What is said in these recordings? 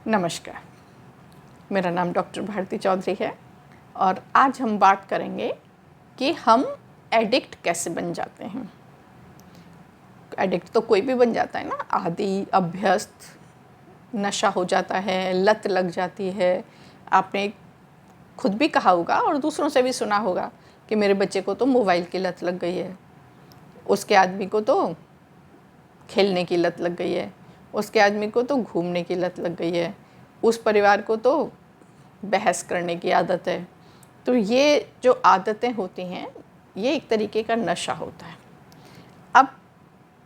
नमस्कार, मेरा नाम डॉक्टर भारती चौधरी है और आज हम बात करेंगे कि हम एडिक्ट कैसे बन जाते हैं। एडिक्ट तो कोई भी बन जाता है ना, आदी, अभ्यस्त, नशा हो जाता है, लत लग जाती है। आपने खुद भी कहा होगा और दूसरों से भी सुना होगा कि मेरे बच्चे को तो मोबाइल की लत लग गई है, उसके आदमी को तो खेलने की लत लग गई है, उसके आदमी को तो घूमने की लत लग गई है, उस परिवार को तो बहस करने की आदत है। तो ये जो आदतें होती हैं, ये एक तरीके का नशा होता है। अब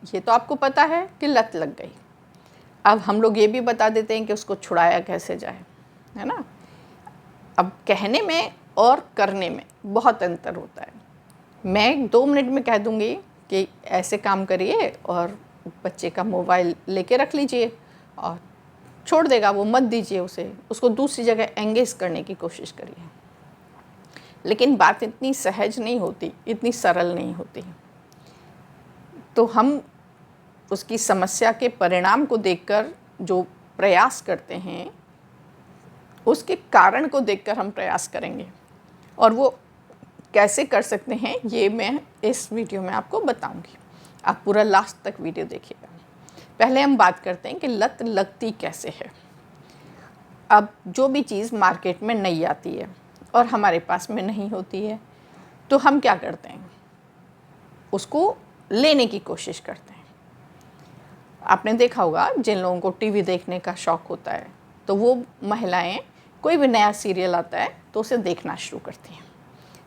ये तो आपको पता है कि लत लग गई। अब हम लोग ये भी बता देते हैं कि उसको छुड़ाया कैसे जाए, है ना। अब कहने में और करने में बहुत अंतर होता है। मैं 2 मिनट में कह दूँगी कि ऐसे काम करिए और बच्चे का मोबाइल लेके रख लीजिए और छोड़ देगा, वो मत दीजिए उसे, उसको दूसरी जगह एंगेज करने की कोशिश करिए। लेकिन बात इतनी सहज नहीं होती, इतनी सरल नहीं होती। तो हम उसकी समस्या के परिणाम को देखकर जो प्रयास करते हैं, उसके कारण को देखकर हम प्रयास करेंगे और वो कैसे कर सकते हैं ये मैं इस वीडियो में आपको बताऊंगी। आप पूरा लास्ट तक वीडियो देखिएगा। पहले हम बात करते हैं कि लत लगती कैसे है। अब जो भी चीज़ मार्केट में नई आती है और हमारे पास में नहीं होती है, तो हम क्या करते हैं, उसको लेने की कोशिश करते हैं। आपने देखा होगा, जिन लोगों को टीवी देखने का शौक़ होता है, तो वो महिलाएं कोई भी नया सीरियल आता है तो उसे देखना शुरू करती हैं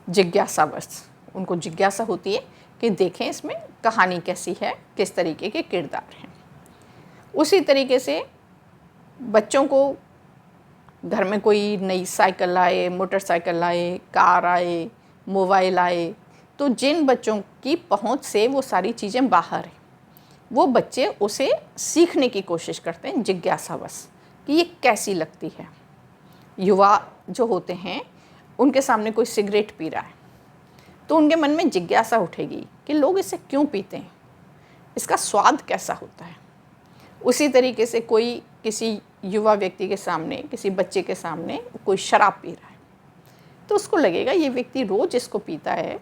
जिज्ञासावश। उनको जिज्ञासा होती है कि देखें इसमें कहानी कैसी है, किस तरीके के किरदार हैं। उसी तरीके से बच्चों को घर में कोई नई साइकिल आए, मोटरसाइकिल आए, कार आए, मोबाइल आए, तो जिन बच्चों की पहुंच से वो सारी चीज़ें बाहर हैं, वो बच्चे उसे सीखने की कोशिश करते हैं जिज्ञासावश कि ये कैसी लगती है। युवा जो होते हैं, उनके सामने कोई सिगरेट पी रहा है तो उनके मन में जिज्ञासा उठेगी कि लोग इसे क्यों पीते हैं, इसका स्वाद कैसा होता है। उसी तरीके से कोई किसी युवा व्यक्ति के सामने, किसी बच्चे के सामने कोई शराब पी रहा है तो उसको लगेगा ये व्यक्ति रोज़ इसको पीता है,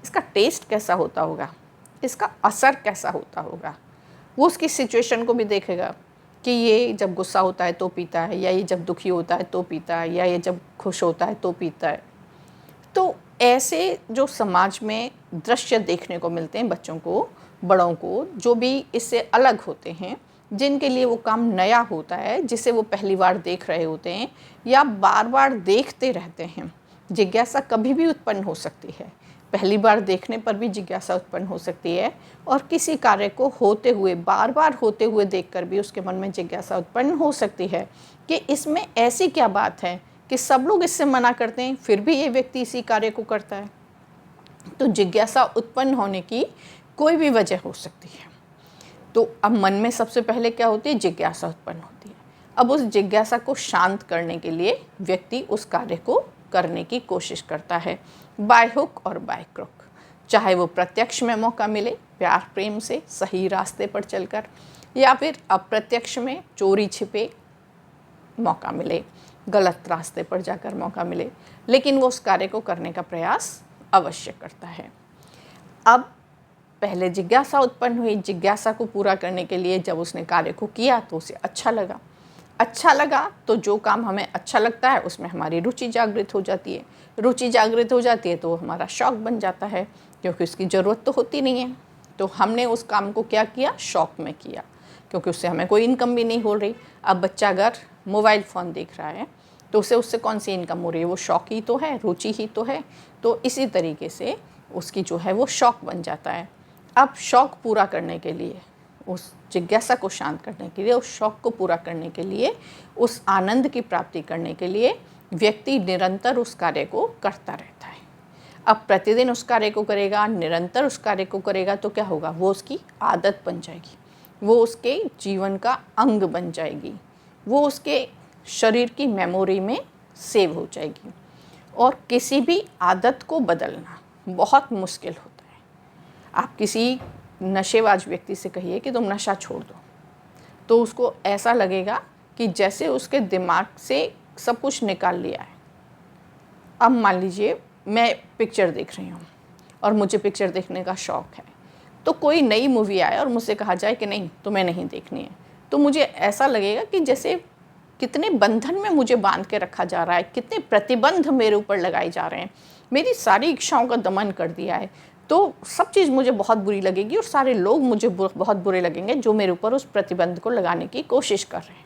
इसका टेस्ट कैसा होता होगा, इसका असर कैसा होता होगा। वो उसकी सिचुएशन को भी देखेगा कि ये जब गुस्सा होता है तो पीता है, या ये जब दुखी होता है तो पीता है, या ये जब खुश होता है तो पीता है। तो ऐसे जो समाज में दृश्य देखने को मिलते हैं बच्चों को, बड़ों को, जो भी इससे अलग होते हैं, जिनके लिए वो काम नया होता है, जिसे वो पहली बार देख रहे होते हैं या बार बार देखते रहते हैं। जिज्ञासा कभी भी उत्पन्न हो सकती है, पहली बार देखने पर भी जिज्ञासा उत्पन्न हो सकती है, और किसी कार्य को होते हुए, बार बार होते हुए देखकर भी उसके मन में जिज्ञासा उत्पन्न हो सकती है कि इसमें ऐसी क्या बात है कि सब लोग इससे मना करते हैं फिर भी ये व्यक्ति इसी कार्य को करता है। तो जिज्ञासा उत्पन्न होने की कोई भी वजह हो सकती है। तो अब मन में सबसे पहले क्या होती है, जिज्ञासा उत्पन्न होती है। अब उस जिज्ञासा को शांत करने के लिए व्यक्ति उस कार्य को करने की कोशिश करता है, बाय हुक और बाय क्रुक। चाहे वो प्रत्यक्ष में मौका मिले प्यार प्रेम से सही रास्ते पर चलकर, या फिर अप्रत्यक्ष में चोरी छिपे मौका मिले, गलत रास्ते पर जाकर मौका मिले, लेकिन वो उस कार्य को करने का प्रयास अवश्य करता है। अब पहले जिज्ञासा उत्पन्न हुई, जिज्ञासा को पूरा करने के लिए जब उसने कार्य को किया तो उसे अच्छा लगा। अच्छा लगा तो जो काम हमें अच्छा लगता है उसमें हमारी रुचि जागृत हो जाती है। रुचि जागृत हो जाती है तो हमारा शौक़ बन जाता है, क्योंकि उसकी ज़रूरत तो होती नहीं है। तो हमने उस काम को क्या किया, शौक़ में किया, क्योंकि उससे हमें कोई इनकम भी नहीं हो रही। अब बच्चा अगर मोबाइल फ़ोन देख रहा है तो उससे कौन सी इनकम हो रही है, वो शौक़ ही तो है, रुचि ही तो है। तो इसी तरीके से उसकी जो है वो शौक़ बन जाता है। अब शौक़ पूरा करने के लिए, उस जिज्ञासा को शांत करने के लिए, उस शौक़ को पूरा करने के लिए, उस आनंद की प्राप्ति करने के लिए व्यक्ति निरंतर उस कार्य को करता रहता है। अब प्रतिदिन उस कार्य को करेगा, निरंतर उस कार्य को करेगा तो क्या होगा, वो उसकी आदत बन जाएगी, वो उसके जीवन का अंग बन जाएगी, वो उसके शरीर की मेमोरी में सेव हो जाएगी। और किसी भी आदत को बदलना बहुत मुश्किल होता है। आप किसी नशेबाज व्यक्ति से कहिए कि तुम नशा छोड़ दो, तो उसको ऐसा लगेगा कि जैसे उसके दिमाग से सब कुछ निकाल लिया है। अब मान लीजिए मैं पिक्चर देख रही हूँ और मुझे पिक्चर देखने का शौक़ है, तो कोई नई मूवी आए और मुझसे कहा जाए कि नहीं तुम्हें नहीं देखनी है, तो मुझे ऐसा लगेगा कि जैसे कितने बंधन में मुझे बांध के रखा जा रहा है, कितने प्रतिबंध मेरे ऊपर लगाए जा रहे हैं, मेरी सारी इच्छाओं का दमन कर दिया है। तो सब चीज़ मुझे बहुत बुरी लगेगी और सारे लोग मुझे बहुत बुरे लगेंगे जो मेरे ऊपर उस प्रतिबंध को लगाने की कोशिश कर रहे हैं।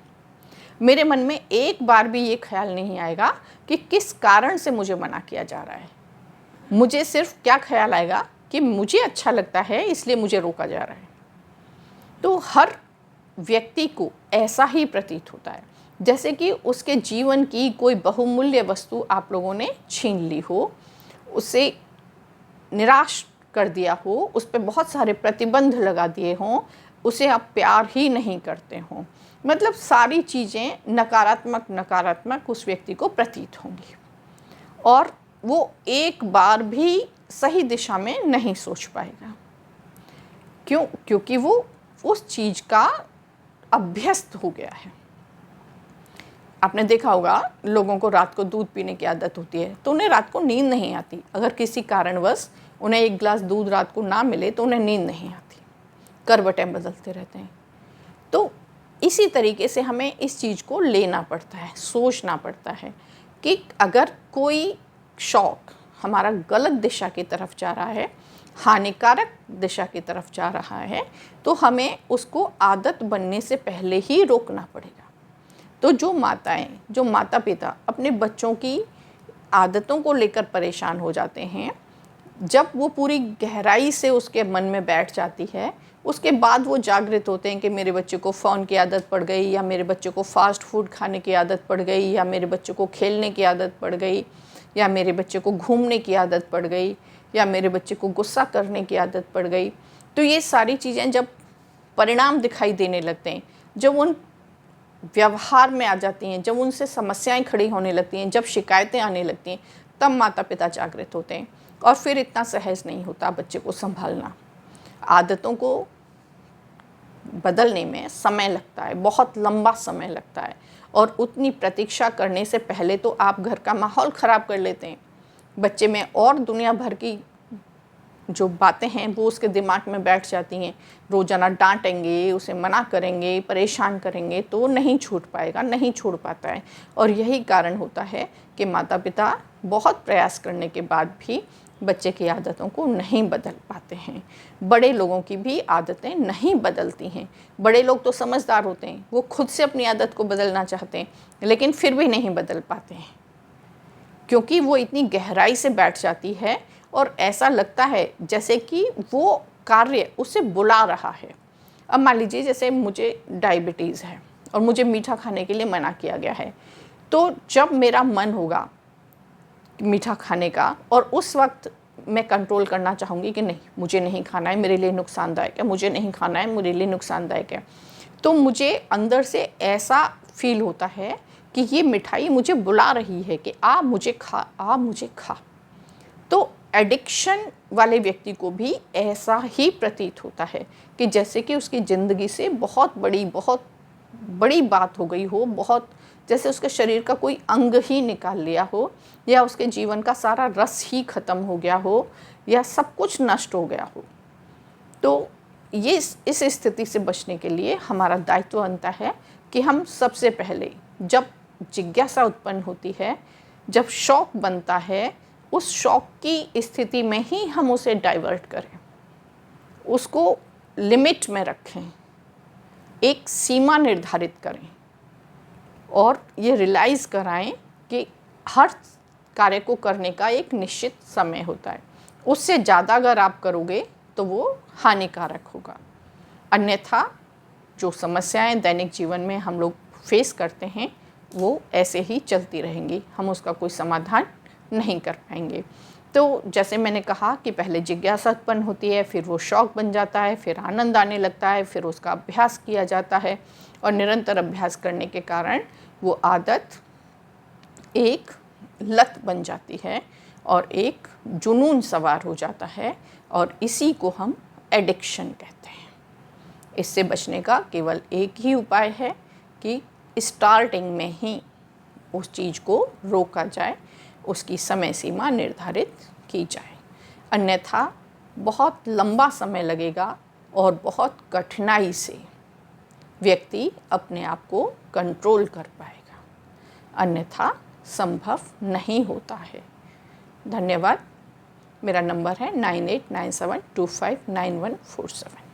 मेरे मन में एक बार भी ये ख्याल नहीं आएगा कि किस कारण से मुझे मना किया जा रहा है। मुझे सिर्फ क्या ख्याल आएगा कि मुझे अच्छा लगता है इसलिए मुझे रोका जा रहा है। तो हर व्यक्ति को ऐसा ही प्रतीत होता है जैसे कि उसके जीवन की कोई बहुमूल्य वस्तु आप लोगों ने छीन ली हो, उसे निराश कर दिया हो, उस पर बहुत सारे प्रतिबंध लगा दिए हों, उसे आप प्यार ही नहीं करते हों। मतलब सारी चीज़ें नकारात्मक उस व्यक्ति को प्रतीत होंगी और वो एक बार भी सही दिशा में नहीं सोच पाएगा। क्यों? क्योंकि वो उस चीज़ का अभ्यस्त हो गया है। आपने देखा होगा लोगों को रात को दूध पीने की आदत होती है तो उन्हें रात को नींद नहीं आती। अगर किसी कारणवश उन्हें एक गिलास दूध रात को ना मिले तो उन्हें नींद नहीं आती, करवटें बदलते रहते हैं। तो इसी तरीके से हमें इस चीज़ को लेना पड़ता है, सोचना पड़ता है कि अगर कोई शौक़ हमारा गलत दिशा की तरफ जा रहा है, हानिकारक दिशा की तरफ जा रहा है, तो हमें उसको आदत बनने से पहले ही रोकना पड़ेगा। तो जो माता पिता अपने बच्चों की आदतों को लेकर परेशान हो जाते हैं, जब वो पूरी गहराई से उसके मन में बैठ जाती है, उसके बाद वो जागृत होते हैं कि मेरे बच्चे को फ़ोन की आदत पड़ गई, या मेरे बच्चे को फ़ास्ट फूड खाने की आदत पड़ गई, या मेरे बच्चे को खेलने की आदत पड़ गई, या मेरे बच्चे को घूमने की आदत पड़ गई, या मेरे बच्चे को गुस्सा करने की आदत पड़ गई। तो ये सारी चीज़ें जब परिणाम दिखाई देने लगते हैं, जब उन व्यवहार में आ जाती हैं, जब उनसे समस्याएं खड़ी होने लगती हैं, जब शिकायतें आने लगती हैं, तब माता पिता जागृत होते हैं और फिर इतना सहज नहीं होता बच्चे को संभालना। आदतों को बदलने में समय लगता है, बहुत लंबा समय लगता है, और उतनी प्रतीक्षा करने से पहले तो आप घर का माहौल ख़राब कर लेते हैं। बच्चे में और दुनिया भर की जो बातें हैं वो उसके दिमाग में बैठ जाती हैं। रोज़ाना डांटेंगे, उसे मना करेंगे, परेशान करेंगे तो नहीं छूट पाएगा, नहीं छोड़ पाता है। और यही कारण होता है कि माता पिता बहुत प्रयास करने के बाद भी बच्चे की आदतों को नहीं बदल पाते हैं। बड़े लोगों की भी आदतें नहीं बदलती हैं। बड़े लोग तो समझदार होते हैं, वो खुद से अपनी आदत को बदलना चाहते हैं, लेकिन फिर भी नहीं बदल पाते हैं क्योंकि वो इतनी गहराई से बैठ जाती है और ऐसा लगता है जैसे कि वो कार्य उसे बुला रहा है। अब मान लीजिए जैसे मुझे डायबिटीज़ है और मुझे मीठा खाने के लिए मना किया गया है, तो जब मेरा मन होगा मीठा खाने का और उस वक्त मैं कंट्रोल करना चाहूँगी कि नहीं मुझे नहीं खाना है, मेरे लिए नुकसानदायक है, मुझे नहीं खाना है, मेरे लिए नुकसानदायक है, तो मुझे अंदर से ऐसा फील होता है कि ये मिठाई मुझे बुला रही है कि आ मुझे खा, आ मुझे खा। तो एडिक्शन वाले व्यक्ति को भी ऐसा ही प्रतीत होता है कि जैसे कि उसकी ज़िंदगी से बहुत बड़ी बात हो गई हो, बहुत जैसे उसके शरीर का कोई अंग ही निकाल लिया हो, या उसके जीवन का सारा रस ही ख़त्म हो गया हो, या सब कुछ नष्ट हो गया हो। तो ये इस स्थिति से बचने के लिए हमारा दायित्व बनता है कि हम सबसे पहले जब जिज्ञासा उत्पन्न होती है, जब शौक़ बनता है, उस शौक़ की स्थिति में ही हम उसे डाइवर्ट करें, उसको लिमिट में रखें, एक सीमा निर्धारित करें और ये रियलाइज़ कराएं कि हर कार्य को करने का एक निश्चित समय होता है। उससे ज़्यादा अगर आप करोगे तो वो हानिकारक होगा। अन्यथा जो समस्याएं दैनिक जीवन में हम लोग फेस करते हैं वो ऐसे ही चलती रहेंगी, हम उसका कोई समाधान नहीं कर पाएंगे। तो जैसे मैंने कहा कि पहले जिज्ञासा उत्पन्न होती है, फिर वो शौक़ बन जाता है, फिर आनंद आने लगता है, फिर उसका अभ्यास किया जाता है और निरंतर अभ्यास करने के कारण वो आदत एक लत बन जाती है और एक जुनून सवार हो जाता है, और इसी को हम एडिक्शन कहते हैं। इससे बचने का केवल एक ही उपाय है कि स्टार्टिंग में ही उस चीज़ को रोका जाए, उसकी समय सीमा निर्धारित की जाए। अन्यथा बहुत लंबा समय लगेगा और बहुत कठिनाई से व्यक्ति अपने आप को कंट्रोल कर पाएगा, अन्यथा संभव नहीं होता है। धन्यवाद। मेरा नंबर है 9897259147।